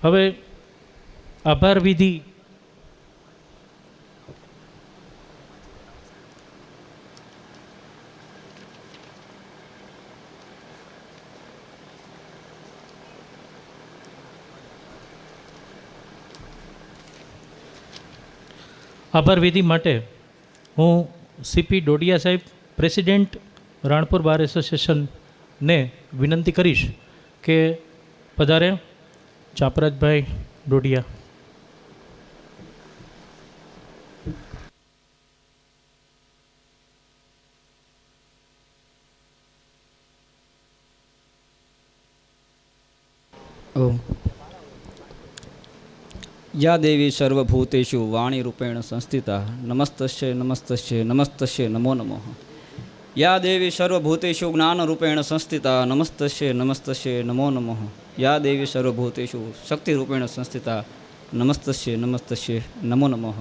હવે આભાર વિધિ માટે હું સીપી ડોડિયા સાહેબ, પ્રેસિડેન્ટ રાણપુર બાર એસોસિએશનને વિનંતી કરીશ કે પધારે. ચાપરાજભાઈ ડોડિયા. ઓમ. યા દેવી સર્વભૂતેષુ વાણી રૂપેણ સંસ્થિતા નમસ્તસ્ય નમસ્તસ્ય નમસ્તસ્ય નમો નમઃ. યા દેવી સર્વભૂતેષુ જ્ઞાન રૂપેણ સંસ્થિતા નમસ્તસ્ય નમસ્તસ્ય નમો નમઃ. યા દેવી સર્વભૂતેષુ શક્તિ રૂપેણ સંસ્થિતા નમસ્તસ્ય નમસ્તસ્ય નમો નમઃ.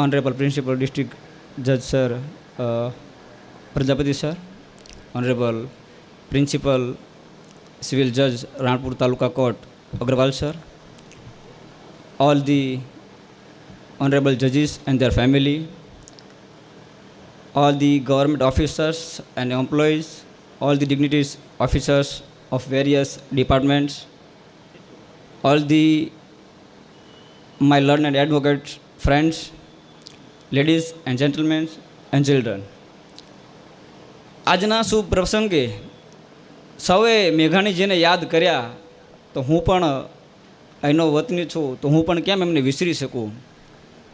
ઓનરેબલ પ્રિન્સિપલ ડિસ્ટ્રિક્ટ જજ sir Prajapati sir, honourable principal civil જજ રાણપુર તાલુકા court Agarwal sir, all the honorable judges and their family, all the government officers and employees, all the dignitaries, officers of various departments, all the my learned advocates, friends, ladies and gentlemen and children. આજના શુભ પ્રસંગે સૌએ મેઘાણીજીને યાદ કર્યા તો હું પણ અહીંનો વતની છું તો હું પણ કેમ એમને વિસરી શકું.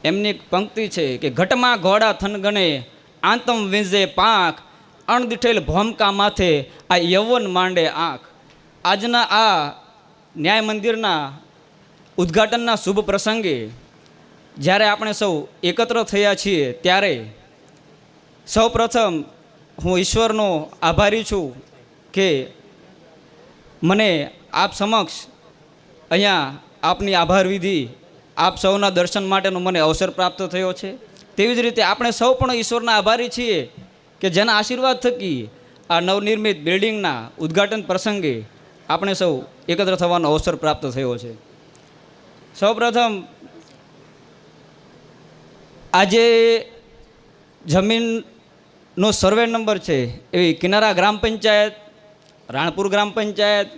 એમની એક પંક્તિ છે કે ઘટમાં ઘોડા થનગણે આંતમ વીંઝે પાંખ, અણદીઠેલ ભોમકા માથે આ યૌવન માંડે આંખ. આજના આ ન્યાય મંદિરના ઉદ્ઘાટનના શુભ પ્રસંગે જ્યારે આપણે સૌ એકત્ર થયા છીએ ત્યારે સૌ પ્રથમ હું ઈશ્વરનો આભારી છું કે મને આપ સમક્ષ અહીંયા આપની આભાર વિધિ, આપ સૌના દર્શન માટેનો મને અવસર પ્રાપ્ત થયો છે. તેવી જ રીતે આપણે સૌ પણ ઈશ્વરના આભારી છીએ કે જેના આશીર્વાદ થકી આ નવનિર્મિત બિલ્ડિંગના ઉદ્ઘાટન પ્રસંગે આપણે સૌ એકત્ર થવાનો અવસર પ્રાપ્ત થયો છે. સૌપ્રથમ આજે જમીનનો સર્વે નંબર છે એવી કિનારા ગ્રામ પંચાયત, રાણપુર ગ્રામ પંચાયત,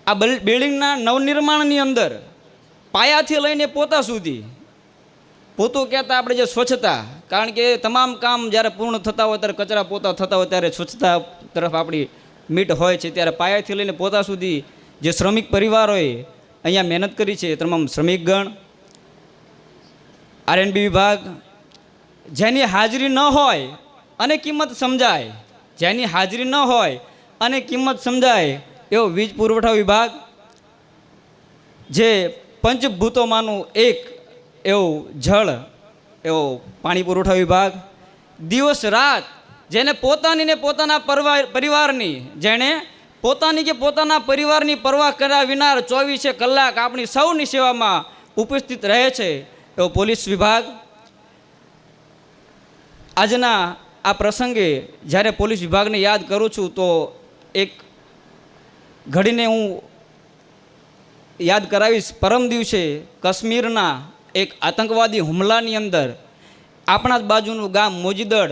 આ બિલ્ડિંગના નવનિર્માણની અંદર પાયાથી લઈને પોતા સુધી, પોતું કહેતા આપણે જે સ્વચ્છતા, કારણ કે તમામ કામ જ્યારે પૂર્ણ થતા હોય ત્યારે કચરા પોતા થતા હોય ત્યારે સ્વચ્છતા તરફ આપણી મીટ હોય છે. ત્યારે પાયાથી લઈને પોતા સુધી જે શ્રમિક પરિવારોએ અહીંયા મહેનત કરી છે, તમામ શ્રમિકગણ, આરએનબી વિભાગ, જેની હાજરી ન હોય અને કિંમત સમજાય, જેની હાજરી ન હોય અને કિંમત સમજાય એવો વીજ પુરવઠા વિભાગ, જે પંચભૂતોમાંનું એક એવું જળ એવો પાણી પુરવઠા વિભાગ, દિવસ રાત જેને પોતાની ને પોતાના પરિવારની, જેણે પોતાની કે પોતાના પરિવારની પરવા કર્યા વિના 24 કલાક આપણી સૌની સેવામાં ઉપસ્થિત રહે છે એવો પોલીસ વિભાગ. આજના આ પ્રસંગે જ્યારે પોલીસ વિભાગને યાદ કરું છું તો એક ઘડીને હું યાદ કરાવીશ. પરમ દિવસે કાશ્મીરના એક આતંકવાદી હુમલાની અંદર આપણા જ બાજુનું ગામ મોજીદડ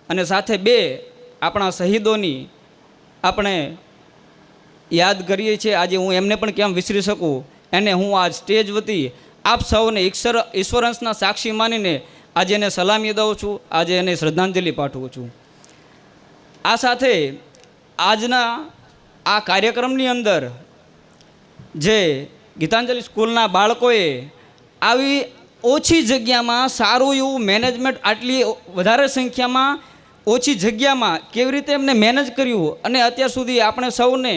અને સાથે 2 આપણા શહીદોની આપણે યાદ કરીએ છીએ. આજે હું એમને પણ કેમ વિસરી શકું, એને હું આ સ્ટેજ વતી આપ સૌને ઈશ્વરંશના સાક્ષી માનીને આજે એને સલામી દઉં છું, આજે એને શ્રદ્ધાંજલિ પાઠવું છું. આ સાથે આજના આ કાર્યક્રમની અંદર જે ગીતાંજલિ સ્કૂલના બાળકોએ આવી ઓછી જગ્યામાં સારું એવું મેનેજમેન્ટ, આટલી વધારે સંખ્યામાં ઓછી જગ્યામાં કેવી રીતે એમને મેનેજ કર્યું અને અત્યાર સુધી આપણે સૌને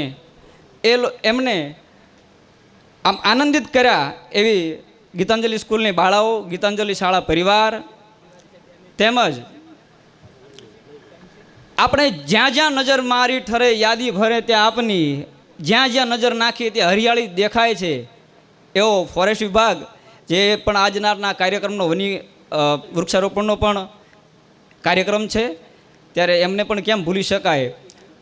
એમને આમ આનંદિત કર્યા એવી ગીતાંજલિ સ્કૂલની બાળાઓ, ગીતાંજલિ શાળા પરિવાર, તેમજ આપણે જ્યાં જ્યાં નજર મારી ઠરે યાદી ભરે ત્યાં આપની, જ્યાં જ્યાં નજર નાખીએ ત્યાં હરિયાળી દેખાય છે એવો ફોરેસ્ટ વિભાગ, જે પણ આજના કાર્યક્રમનો વૃક્ષારોપણનો પણ કાર્યક્રમ છે ત્યારે એમને પણ કેમ ભૂલી શકાય.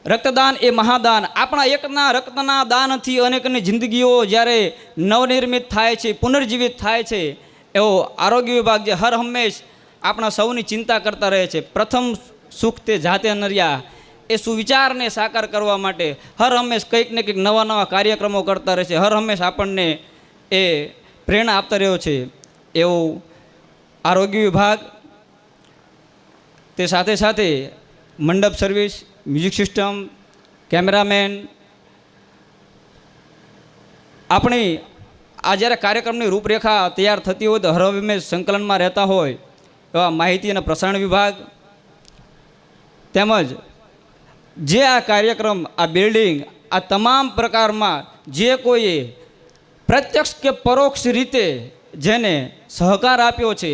રક્તદાન એ મહાદાન. આપણા એકના રક્તના દાનથી અનેકની જિંદગીઓ જ્યારે નવનિર્મિત થાય છે, પુનર્જીવિત થાય છે, એવો આરોગ્ય વિભાગ જે હર હંમેશ આપણા સૌની ચિંતા કરતા રહે છે. પ્રથમ સુખ તે જાતે નર્યા, એ સુવિચારને સાકાર કરવા માટે હર હંમેશ કંઈક ને કંઈક નવા નવા કાર્યક્રમો કરતા રહે છે. હર હંમેશ આપણને એ પ્રેરણા આપતા રહ્યો છે એવું આરોગ્ય વિભાગ. તે સાથે સાથે મંડપ સર્વિસ, મ્યુઝિક સિસ્ટમ, કેમેરામેન, આપણી આ જ્યારે કાર્યક્રમની રૂપરેખા તૈયાર થતી હોય તો હર હંમેશ સંકલનમાં રહેતા હોય એવા માહિતી અને પ્રસારણ વિભાગ, તેમજ જે આ કાર્યક્રમ, આ બિલ્ડિંગ, આ તમામ પ્રકારમાં જે કોઈએ પ્રત્યક્ષ કે પરોક્ષ રીતે જેને સહકાર આપ્યો છે,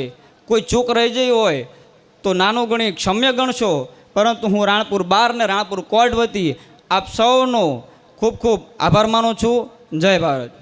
કોઈ ચૂક રહી ગઈ હોય તો નાનું ગણી ક્ષમ્ય ગણશો. પરંતુ હું રાણપુર 12 ને રાણપુર કોર્ટ વતી આપ સૌનો ખૂબ ખૂબ આભાર માનું છું. જય ભારત.